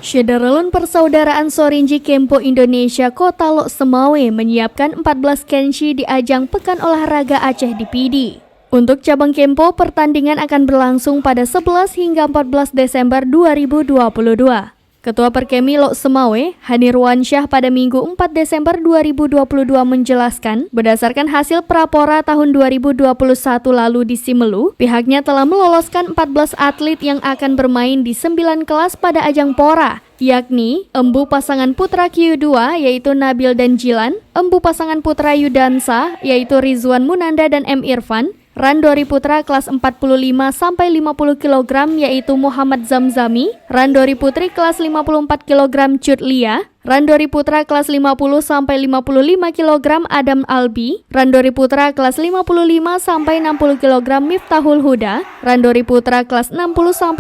Syederalun Persaudaraan Sorinji Kempo Indonesia Kota Lok Semawe menyiapkan 14 kenshi di ajang Pekan Olahraga Aceh di Pidi. Untuk cabang Kempo, pertandingan akan berlangsung pada 11 hingga 14 Desember 2022. Ketua Perkemi Lok Semawe, Hanirwansyah pada Minggu 4 Desember 2022 menjelaskan, berdasarkan hasil prapora tahun 2021 lalu di Simelu, pihaknya telah meloloskan 14 atlet yang akan bermain di 9 kelas pada ajang Pora, yakni embu pasangan putra Q2 yaitu Nabil dan Jilan, embu pasangan putra Yudansa yaitu Rizwan Munanda dan M. Irfan, Randori Putra kelas 45-50 kg yaitu Muhammad Zamzami, Randori Putri kelas 54 kg Cut Lia, Randori Putra kelas 50-55 kg Adam Albi, Randori Putra kelas 55-60 kg Miftahul Huda, Randori Putra kelas 60-65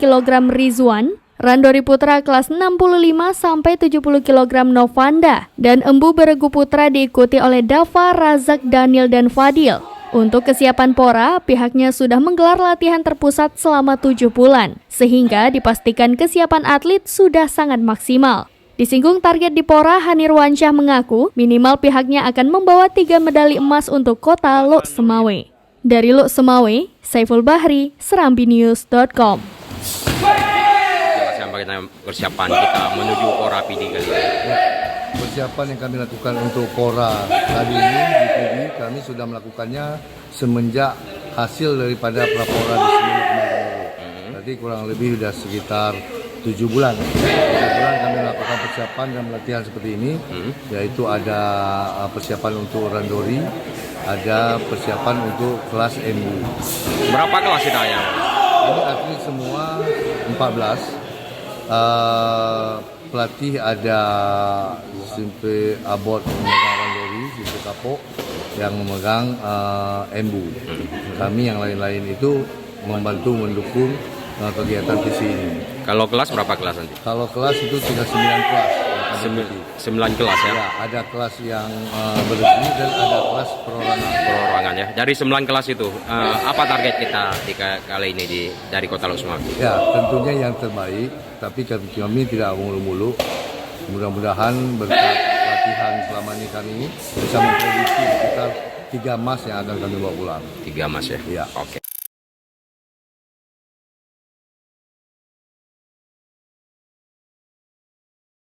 kg Rizwan, Randori Putra kelas 65-70 kg Novanda, dan embu beregu putra diikuti oleh Dava, Razak, Daniel, dan Fadil. Untuk kesiapan Pora, pihaknya sudah menggelar latihan terpusat selama 7 bulan, sehingga dipastikan kesiapan atlet sudah sangat maksimal. Disinggung target di Pora, Hanirwansyah mengaku minimal pihaknya akan membawa 3 medali emas untuk Kota Lok Semawe. Dari Lok Semawe, Saiful Bahri, SerambiNews.com. Jelaskan bagaimana persiapan kita menuju Pora Pidi kali ini. Persiapan yang kami lakukan untuk Pora kali ini di Pidi, kami sudah melakukannya semenjak hasil daripada prapora di Simelu kemarin. Berarti kurang lebih sudah sekitar 7 bulan. 7 bulan kami melakukan persiapan dan latihan seperti ini, yaitu ada persiapan untuk Randori, ada persiapan untuk kelas MU. Berapa kelas kita ya? Ini atlet semua 14. Pelatih ada Simpe Abot memegang Randori, Simpe Kapok yang memegang Embu. Kami yang lain-lain itu membantu mendukung kegiatan visi ini. Kalau kelas berapa kelas nanti? Kalau kelas itu sudah 9 kelas. 9 kelas ya? Ya, ada kelas yang berhenti dan ada kelas Perorangan ya. Dari 9 kelas itu, apa target kita di kali ini dari Kota Lok Semawe? Ya, tentunya yang terbaik, tapi kami tidak mulu-mulu. Mudah-mudahan berkat latihan selama ini kami bisa memprediksi sekitar 3 emas yang akan kami bawa pulang. 3 emas ya? Iya. Oke.